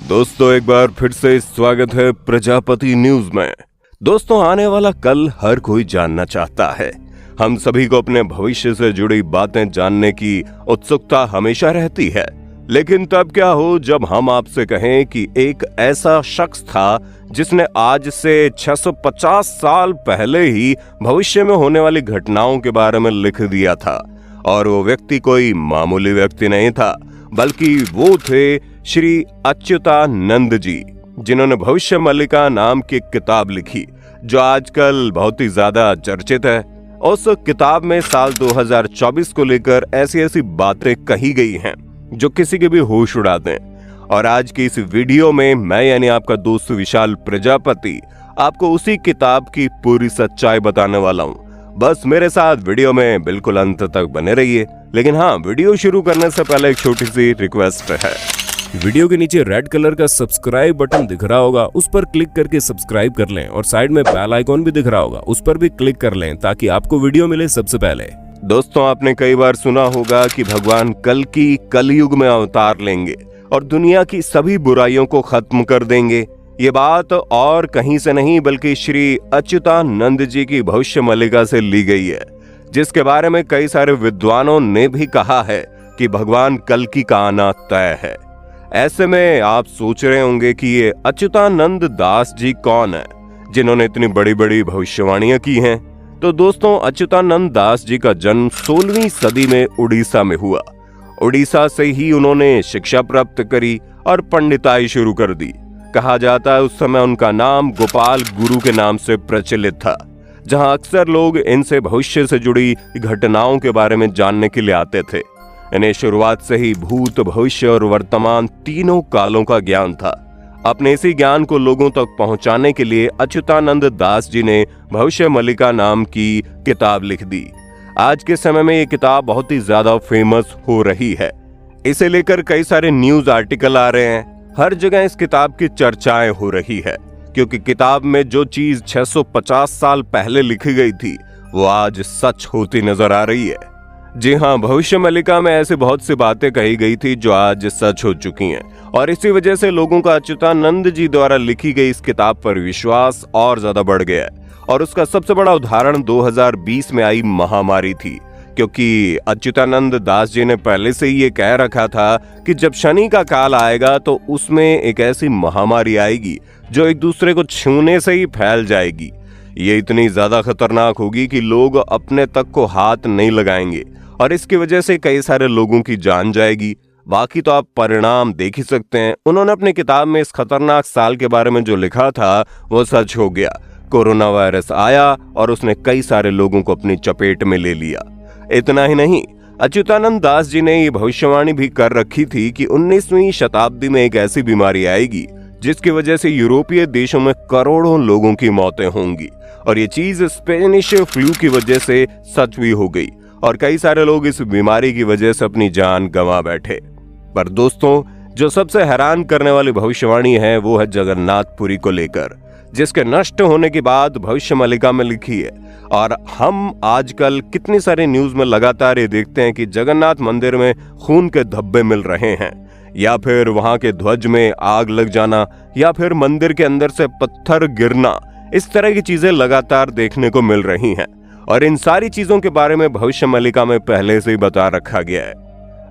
दोस्तों एक बार फिर से स्वागत है प्रजापति न्यूज में। दोस्तों आने वाला कल हर कोई जानना चाहता है। हम सभी को अपने भविष्य से जुड़ी बातें जानने की उत्सुकता हमेशा रहती है, लेकिन तब क्या हो जब हम आपसे कहें कि एक ऐसा शख्स था जिसने आज से 650 साल पहले ही भविष्य में होने वाली घटनाओं के बारे में लिख दिया था। और वो व्यक्ति कोई मामूली व्यक्ति नहीं था, बल्कि वो थे श्री अच्युतानंद जी, जिन्होंने भविष्य मल्लिका नाम की किताब लिखी जो आजकल बहुत ही ज्यादा चर्चित है। उस किताब में साल 2024 को लेकर ऐसी ऐसी बातें कही गई हैं जो किसी के भी होश उड़ा दें। और आज की इस वीडियो में मैं यानी आपका दोस्त विशाल प्रजापति आपको उसी किताब की पूरी सच्चाई बताने वाला हूँ। बस मेरे साथ वीडियो में बिल्कुल अंत तक बने रहिए। लेकिन हाँ, वीडियो शुरू करने से पहले एक छोटी सी रिक्वेस्ट है। वीडियो के नीचे रेड कलर का सब्सक्राइब बटन दिख रहा होगा, उस पर क्लिक करके सब्सक्राइब कर लें और साइड में बेल आइकॉन भी दिख रहा होगा, उस पर भी क्लिक कर लें ताकि आपको वीडियो मिले सबसे पहले। दोस्तों आपने कई बार सुना होगा कि भगवान कलयुग में अवतार लेंगे और दुनिया की सभी बुराइयों को खत्म कर देंगे। ये बात और कहीं से नहीं बल्कि श्री अच्युतानंद जी की भविष्य मल्लिका से ली गई है, जिसके बारे में कई सारे विद्वानों ने भी कहा है कि भगवान कल्कि का आना तय है। ऐसे में आप सोच रहे होंगे कि ये अच्युतानंद दास जी कौन है जिन्होंने इतनी बड़ी बड़ी भविष्यवाणियां की हैं। तो दोस्तों अच्युतानंद दास जी का जन्म 16वीं सदी में उड़ीसा में हुआ। उड़ीसा से ही उन्होंने शिक्षा प्राप्त करी और पंडिताई शुरू कर दी। कहा जाता है उस समय उनका नाम गोपाल गुरु के नाम से प्रचलित था, जहां अक्सर लोग इनसे भविष्य से जुड़ी घटनाओं के बारे में जानने के लिए आते थे। इन्हें शुरुआत से ही भूत, भविष्य और वर्तमान तीनों कालों का ज्ञान था। अपने इसी ज्ञान को लोगों तक पहुंचाने के लिए अच्युतानंद दास जी ने भविष्य मल्लिका नाम की किताब लिख दी। आज के समय में ये किताब बहुत ही ज्यादा फेमस हो रही है। इसे लेकर कई सारे न्यूज आर्टिकल आ रहे हैं। हर जगह इस किताब की चर्चाएं हो रही है, क्योंकि किताब में जो चीज 650 साल पहले लिखी गई थी वो आज सच होती नजर आ रही है। जी हाँ, भविष्य मल्लिका में ऐसी बहुत सी बातें कही गई थी जो आज सच हो चुकी हैं, और इसी वजह से लोगों का अच्युतानंद जी द्वारा लिखी गई इस किताब पर विश्वास और ज्यादा बढ़ गया है। और उसका सबसे बड़ा उदाहरण 2020 में आई महामारी थी, क्योंकि अच्युतानंद दास जी ने पहले से ही ये कह रखा था कि जब शनि का काल आएगा तो उसमें एक ऐसी महामारी आएगी जो एक दूसरे को छूने से ही फैल जाएगी। ये इतनी ज्यादा खतरनाक होगी कि लोग अपने तक को हाथ नहीं लगाएंगे और इसकी वजह से कई सारे लोगों की जान जाएगी। बाकी तो आप परिणाम देख ही सकते हैं। उन्होंने अपनी किताब में इस खतरनाक साल के बारे में जो लिखा था वो सच हो गया। कोरोना वायरस आया और उसने कई सारे लोगों को अपनी चपेट में ले लिया। इतना ही नहीं, अच्युतानंद दास जी ने ये भविष्यवाणी भी कर रखी थी कि 19वीं शताब्दी में एक ऐसी बीमारी आएगी जिसकी वजह से यूरोपीय देशों में करोड़ों लोगों की मौतें होंगी। और ये चीज स्पेनिश फ्लू की वजह से सच भी हो गई और कई सारे लोग इस बीमारी की वजह से अपनी जान गंवा बैठे। पर दोस्तों जो सबसे हैरान करने वाली भविष्यवाणी है वो है जगन्नाथपुरी को लेकर, जिसके नष्ट होने के बाद भविष्य मल्लिका में लिखी है। और हम आजकल कितनी सारी न्यूज में लगातार ये देखते हैं कि जगन्नाथ मंदिर में खून के धब्बे मिल रहे हैं, या फिर वहां के ध्वज में आग लग जाना, या फिर मंदिर के अंदर से पत्थर गिरना। इस तरह की चीजें लगातार देखने को मिल रही हैं और इन सारी चीजों के बारे में भविष्य मल्लिका में पहले से ही बता रखा गया है।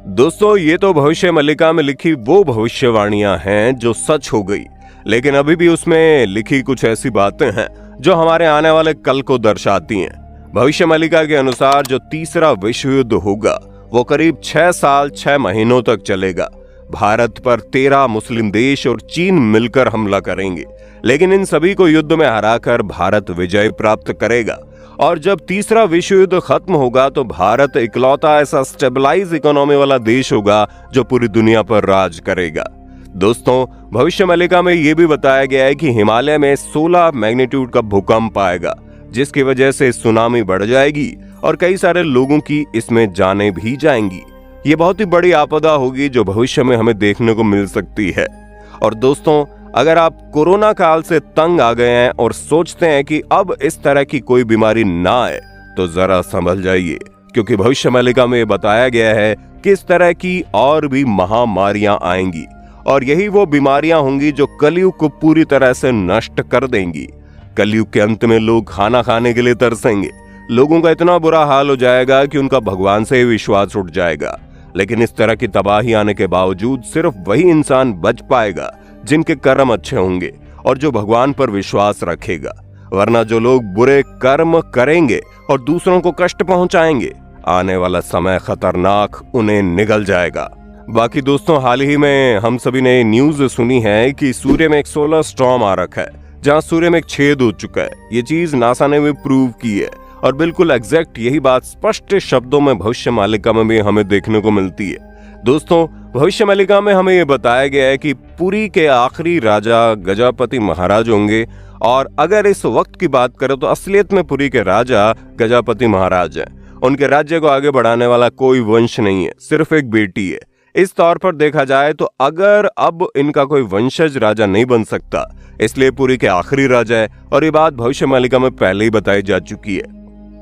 दोस्तों ये तो भविष्य मल्लिका में लिखी वो भविष्यवाणियां हैं जो सच हो गई, लेकिन अभी भी उसमें लिखी कुछ ऐसी बातें हैं जो हमारे आने वाले कल को दर्शाती हैं। भविष्य मल्लिका के अनुसार जो तीसरा विश्व युद्ध होगा वो करीब 6 साल 6 महीनों तक चलेगा। भारत पर 13 मुस्लिम देश और चीन मिलकर हमला करेंगे, लेकिन इन सभी को युद्ध में हराकर भारत विजय प्राप्त करेगा। और जब तीसरा विश्व युद्ध खत्म होगा तो भारत इकलौता ऐसा स्टेबलाइज इकोनॉमी वाला देश होगा जो पूरी दुनिया पर राज करेगा। दोस्तों भविष्य मल्लिका में यह भी बताया गया है कि हिमालय में 16 मैग्नीट्यूड का भूकंप आएगा, जिसकी वजह से सुनामी बढ़ जाएगी और कई सारे लोगों की इसमें जानें भी जाएंगी। ये बहुत ही बड़ी आपदा होगी जो भविष्य में हमें देखने को मिल सकती है। और दोस्तों अगर आप कोरोना काल से तंग आ गए हैं और सोचते हैं कि अब इस तरह की कोई बीमारी ना आए, तो जरा संभल जाइए, क्योंकि भविष्य मल्लिका में बताया गया है कि इस तरह की और भी महामारियां आएंगी और यही वो बीमारियां होंगी जो कलयुग को पूरी तरह से नष्ट कर देंगी। कलयुग के अंत में लोग खाना खाने के लिए तरसेंगे। लोगों का इतना बुरा हाल हो जाएगा कि उनका भगवान से ही विश्वास उठ जाएगा। लेकिन इस तरह की तबाही आने के बावजूद सिर्फ वही इंसान बच पाएगा जिनके कर्म अच्छे होंगे और जो भगवान पर विश्वास रखेगा। वरना जो लोग बुरे कर्म करेंगे और दूसरों को कष्ट पहुंचाएंगे, आने वाला समय खतरनाक उन्हें निगल जाएगा। बाकी दोस्तों, हाल ही में हम सभी ने न्यूज सुनी है कि सूर्य में एक सोलर स्टॉर्म आ रखा है, जहां सूर्य में एक छेद हो चुका है। ये चीज नासा ने भी प्रूव की है और बिल्कुल एग्जैक्ट यही बात स्पष्ट शब्दों में भविष्यमालिका में भी हमें देखने को मिलती है। दोस्तों, भविष्यमालिका में हमें ये बताया गया है कि पुरी के आखिरी राजा गजापति महाराज होंगे। और अगर इस वक्त की बात करें तो असलियत में पुरी के राजा गजापति महाराज हैं। उनके राज्य को आगे बढ़ाने वाला कोई वंश नहीं है, सिर्फ एक बेटी है। इस तौर पर देखा जाए तो अगर अब इनका कोई वंशज राजा नहीं बन सकता, इसलिए पुरी के आखिरी राजा है। और ये बात भविष्यमालिका में पहले ही बताई जा चुकी है।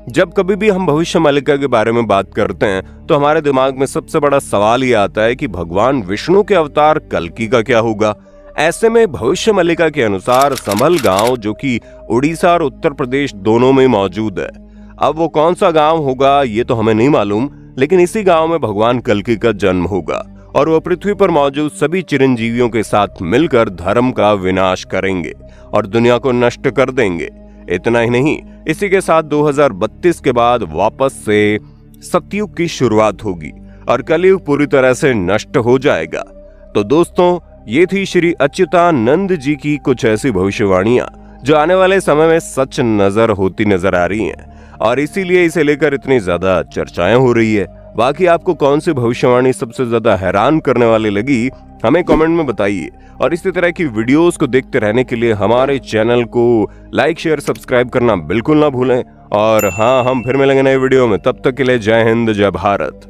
जब कभी भी हम भविष्यमालिका के बारे में बात करते हैं तो हमारे दिमाग में सबसे बड़ा सवाल ये आता है कि भगवान विष्णु के अवतार कल्कि का क्या होगा। ऐसे में भविष्यमालिका के अनुसार संभल गांव, जो कि उड़ीसा और उत्तर प्रदेश दोनों में मौजूद है, अब वो कौन सा गांव होगा ये तो हमें नहीं मालूम, लेकिन इसी गांव में भगवान कल्कि का जन्म होगा और वो पृथ्वी पर मौजूद सभी चिरंजीवियों के साथ मिलकर धर्म का विनाश करेंगे और दुनिया को नष्ट कर देंगे। इतना ही नहीं, इसी के साथ 2032 के बाद वापस से सतयुग की शुरुआत होगी और कलयुग पूरी तरह से नष्ट हो जाएगा। तो दोस्तों, ये थी श्री अच्युतानंद जी की कुछ ऐसी भविष्यवाणियां जो आने वाले समय में सच होती नजर आ रही हैं और इसीलिए इसे लेकर इतनी ज्यादा चर्चाएं हो रही है। बाकी आपको कौन सी भविष्यवाणी सबसे ज्यादा हैरान करने वाली लगी, हमें कमेंट में बताइए। और इसी तरह की वीडियोस को देखते रहने के लिए हमारे चैनल को लाइक, शेयर, सब्सक्राइब करना बिल्कुल ना भूलें। और हाँ, हम फिर मिलेंगे नए वीडियो में। तब तक के लिए जय हिंद, जय भारत।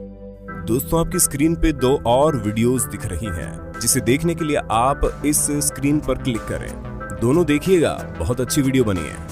दोस्तों, आपकी स्क्रीन पे 2 और वीडियोस दिख रही हैं, जिसे देखने के लिए आप इस स्क्रीन पर क्लिक करें। दोनों देखिएगा, बहुत अच्छी वीडियो बनी है।